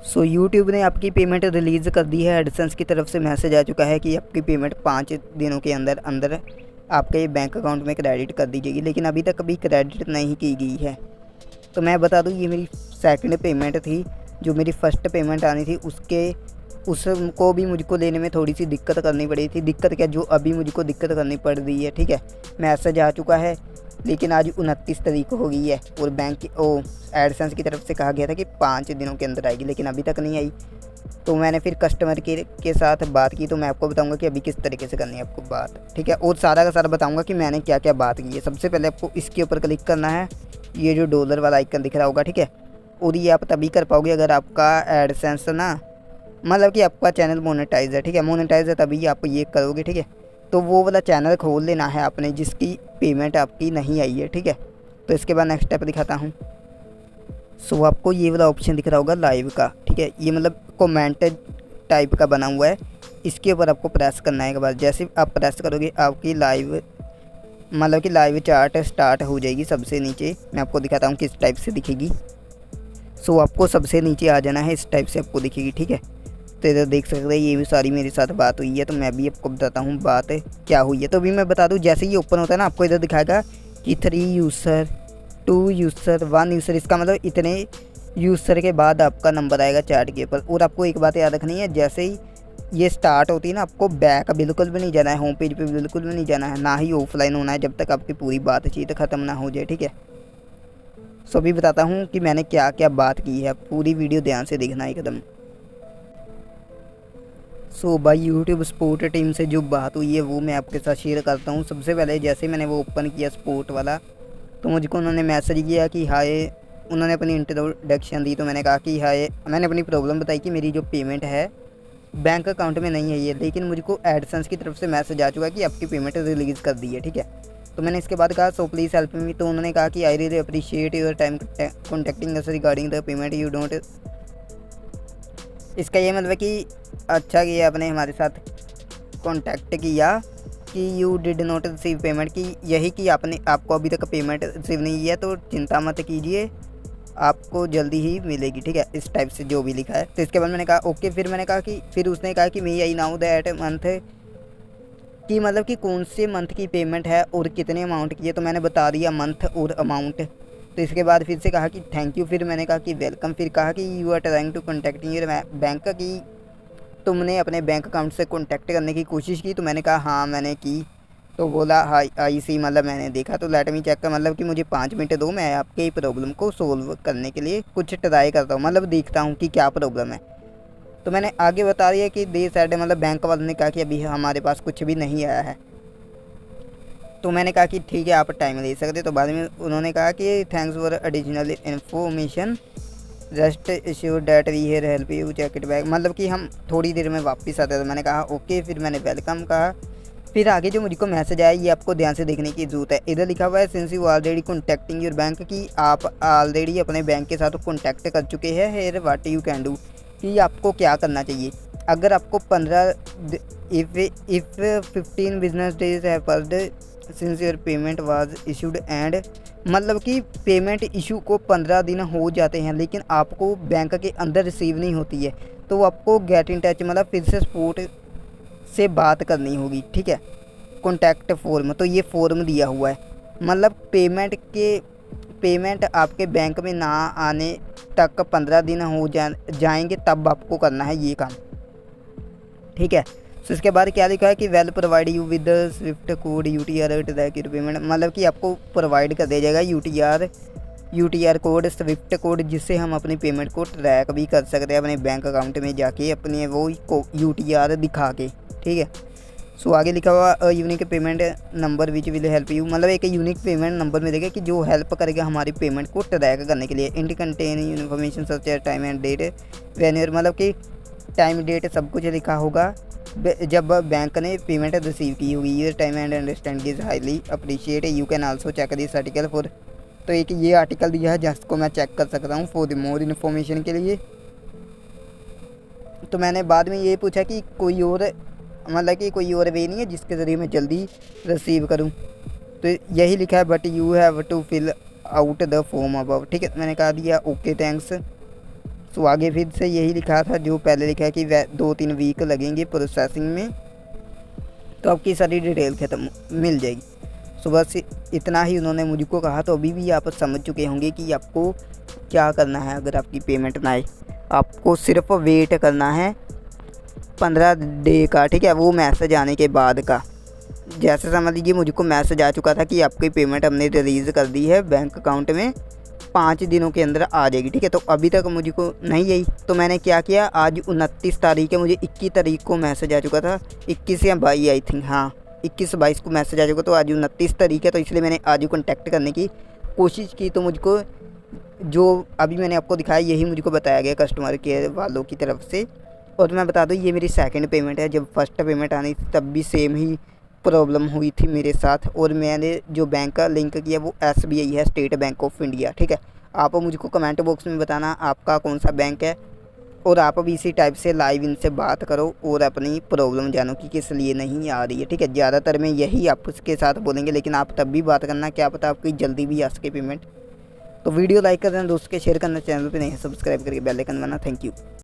YouTube ने आपकी payment release कर दी है। एडसेंस की तरफ से मैसेज आ चुका है कि आपकी पेमेंट 5 दिनों के अंदर अंदर आपके बैंक अकाउंट में क्रेडिट कर दी जाएगी, लेकिन अभी तक कभी क्रेडिट नहीं की गई है। तो मैं बता दूं, ये मेरी सेकंड पेमेंट थी। जो मेरी फ़र्स्ट पेमेंट आनी थी उसको भी मुझको लेने में थोड़ी सी दिक्कत करनी पड़ी थी। दिक्कत क्या, जो अभी मुझको दिक्कत करनी पड़ रही है, ठीक है। मैसेज आ चुका है, लेकिन आज 29 तारीख हो गई है और बैंक की एडसेंस की तरफ से कहा गया था कि 5 दिनों के अंदर आएगी, लेकिन अभी तक नहीं आई। तो मैंने फिर कस्टमर के साथ बात की, तो मैं आपको बताऊंगा कि अभी किस तरीके से करनी है आपको बात, ठीक है। और सारा का सारा बताऊंगा कि मैंने क्या क्या बात की है। सबसे पहले आपको इसके ऊपर क्लिक करना है, ये जो डॉलर वाला आइकन दिख रहा होगा, ठीक है। और ये आप तभी कर पाओगे अगर आपका एडसेंस ना, मतलब कि आपका चैनल मोनेटाइज है, ठीक है। मोनेटाइज है तभी आप ये करोगे, ठीक है। तो वो वाला चैनल खोल लेना है आपने जिसकी पेमेंट आपकी नहीं आई है, ठीक है। तो इसके बाद नेक्स्ट स्टेप दिखाता हूँ। आपको ये वाला ऑप्शन दिख रहा होगा लाइव का, ठीक है। ये मतलब कमेंट टाइप का बना हुआ है, इसके ऊपर आपको प्रेस करना है। एक बार जैसे आप प्रेस करोगे आपकी लाइव, मतलब कि लाइव चार्ट स्टार्ट हो जाएगी। सबसे नीचे मैं आपको दिखाता हूँ किस टाइप से दिखेगी। आपको सबसे नीचे आ जाना है, इस टाइप से आपको दिखेगी, ठीक है। तो इधर देख सकते हैं ये भी सारी मेरे साथ बात हुई है, तो मैं भी आपको बताता हूँ बात क्या हुई है। तो अभी मैं बता दूँ, जैसे ही ओपन होता है ना, आपको इधर दिखाएगा कि 3 यूज़र, 2 यूज़र, 1 यूज़र। इसका मतलब इतने यूज़र के बाद आपका नंबर आएगा चैट के ऊपर। और आपको एक बात याद रखनी है, जैसे ही ये स्टार्ट होती है ना, आपको बैक बिल्कुल भी नहीं जाना है, होम पेज पे बिल्कुल भी नहीं जाना है, ना ही ऑफलाइन होना है जब तक आपकी पूरी बातचीत ख़त्म ना हो जाए, ठीक है। अभी बताता हूँ कि मैंने क्या क्या बात की है, पूरी वीडियो ध्यान से देखना एकदम। भाई यूट्यूब सपोर्ट टीम से जो बात हुई है वो मैं आपके साथ शेयर करता हूँ। सबसे पहले जैसे मैंने वो ओपन किया सपोर्ट वाला, तो मुझको उन्होंने मैसेज किया कि हाय। उन्होंने अपनी इंट्रोडक्शन दी, तो मैंने कहा कि हाय। मैंने अपनी प्रॉब्लम बताई कि मेरी जो पेमेंट है बैंक अकाउंट में नहीं आई है, लेकिन मुझको एडसेंस की तरफ से मैसेज आ चुका है कि आपकी पेमेंट रिलीज़ कर दी है, ठीक है। तो मैंने इसके बाद कहा प्लीज़ हेल्प मी। तो उन्होंने कहा कि I really appreciate your time contacting us regarding the payment you don't. इसका ये मतलब कि अच्छा किया आपने हमारे साथ कांटेक्ट किया कि you did not receive payment, की यही कि आपको अभी तक पेमेंट रिसीव नहीं किया, तो चिंता मत कीजिए, आपको जल्दी ही मिलेगी, ठीक है। इस टाइप से जो भी लिखा है। तो इसके बाद मैंने कहा ओके। फिर मैंने कहा कि फिर उसने कहा कि मे आई नाउ दैट मंथ, कि मतलब कि कौन से मंथ की पेमेंट है और कितने अमाउंट की है। तो मैंने बता दिया मंथ और अमाउंट। तो इसके बाद फिर से कहा कि थैंक यू। फिर मैंने कहा कि वेलकम। फिर कहा कि you are trying to contacting your bank, की तुमने अपने बैंक अकाउंट से कॉन्टैक्ट करने की कोशिश की। तो मैंने कहा हाँ मैंने की। तो बोला हाई आई सी, मतलब मैंने देखा। तो लेट मी चेक कर, मतलब कि मुझे 5 मिनट दो, मैं आपके प्रॉब्लम को सोल्व करने के लिए कुछ ट्राई करता हूँ, मतलब देखता हूँ कि क्या प्रॉब्लम है। तो मैंने आगे बता दिया कि दे साइड, मतलब बैंक वाले ने कहा कि अभी हमारे पास कुछ भी नहीं आया है। तो मैंने कहा कि ठीक है आप टाइम ले सकते। तो बाद में उन्होंने कहा कि thanks for additional information, just sure that we here help you check it back, मतलब कि हम थोड़ी देर में वापस आते हैं। तो मैंने कहा ओके। फिर मैंने वेलकम कहा। फिर आगे जो मुझको मैसेज आया, ये आपको ध्यान से देखने की ज़रूरत है। इधर लिखा हुआ है since you already contacting your bank, कि आप ऑलरेडी अपने बैंक के साथ कॉन्टैक्ट कर चुके हैं। Here what you can do, कि आपको क्या करना चाहिए। अगर आपको 15 इफ़ 15 बिजनेस डेज है per day since your payment was issued and, मतलब कि पेमेंट इशू को 15 दिन हो जाते हैं लेकिन आपको बैंक के अंदर रिसीव नहीं होती है, तो आपको गेट इन टच, मतलब फिर से सपोर्ट से बात करनी होगी, ठीक है। कॉन्टैक्ट फॉर्म, तो ये फॉर्म दिया हुआ है, मतलब पेमेंट आपके बैंक में ना आने तक 15 दिन हो जाएंगे, तब आपको करना है ये काम, ठीक है। इसके बाद क्या लिखा है कि well provide you with Swift code UTR track your payment, मतलब कि आपको प्रोवाइड कर दिया जाएगा UTR कोड, स्विफ्ट कोड, जिससे हम अपनी पेमेंट को ट्रैक भी कर सकते हैं अपने बैंक अकाउंट में जाके अपने वो UTR दिखा के, ठीक है। आगे लिखा हुआ unique payment number which will help you, मतलब एक यूनिक पेमेंट नंबर मिलेगा कि जो हेल्प करेगा हमारी पेमेंट को ट्रैक करने के लिए। It contain information such as time and date venue, मतलब कि टाइम डेट सब कुछ लिखा होगा जब बैंक ने पेमेंट रिसीव की होगी। Your time and understand is highly appreciate, you can also check this article for, तो एक ये आर्टिकल दिया है जिसको मैं चेक कर सकता हूँ फॉर द मोर इन्फॉर्मेशन के लिए। तो मैंने बाद में ये पूछा कि कोई और, मतलब कि कोई और वे नहीं है जिसके ज़रिए मैं जल्दी रिसीव करूं। तो यही लिखा है but you have to fill out the form above, ठीक है। मैंने कहा दिया ओके थैंक्स। सो आगे फिर से यही लिखा था जो पहले लिखा है कि 2-3 वीक लगेंगे प्रोसेसिंग में, तो आपकी सारी डिटेल ख़त्म मिल जाएगी। सो बस इतना ही उन्होंने मुझको कहा। तो अभी भी आप समझ चुके होंगे कि आपको क्या करना है। अगर आपकी पेमेंट ना आए, आपको सिर्फ वेट करना है 15 डे का, ठीक है, वो मैसेज आने के बाद का। जैसे समझ लीजिए मुझको मैसेज आ चुका था कि आपकी पेमेंट हमने रिलीज़ कर दी है, बैंक अकाउंट में 5 दिनों के अंदर आ जाएगी, ठीक है। तो अभी तक मुझको नहीं आई, तो मैंने क्या किया, आज 29 तारीख है, मुझे 21 तारीख को मैसेज आ चुका था, 21 या 22 आई थिंक, हाँ 21-22 को मैसेज आ चुका। तो आज 29 तारीख है, तो इसलिए मैंने आज कॉन्टैक्ट करने की कोशिश की। तो मुझको जो अभी मैंने आपको दिखाया यही मुझको बताया गया कस्टमर केयर वालों की तरफ से। और मैं बता दूं ये मेरी सेकंड पेमेंट है। जब फर्स्ट पेमेंट आनी थी तब भी सेम ही प्रॉब्लम हुई थी मेरे साथ, और मैंने जो बैंक का लिंक किया वो SBI है, स्टेट बैंक ऑफ इंडिया, ठीक है। आप मुझको कमेंट बॉक्स में बताना आपका कौन सा बैंक है, और आप भी इसी टाइप से लाइव इनसे बात करो और अपनी प्रॉब्लम जानो कि किस लिए नहीं आ रही है, ठीक है। ज़्यादातर में यही आप उसके साथ बोलेंगे, लेकिन आप तब भी बात करना, क्या पता आपकी जल्दी भी आ सके पेमेंट। तो वीडियो लाइक कर देना, दोस्त के शेयर करना, चैनल पे नहीं है सब्सक्राइब करके बेल आइकन दबाना। Thank you.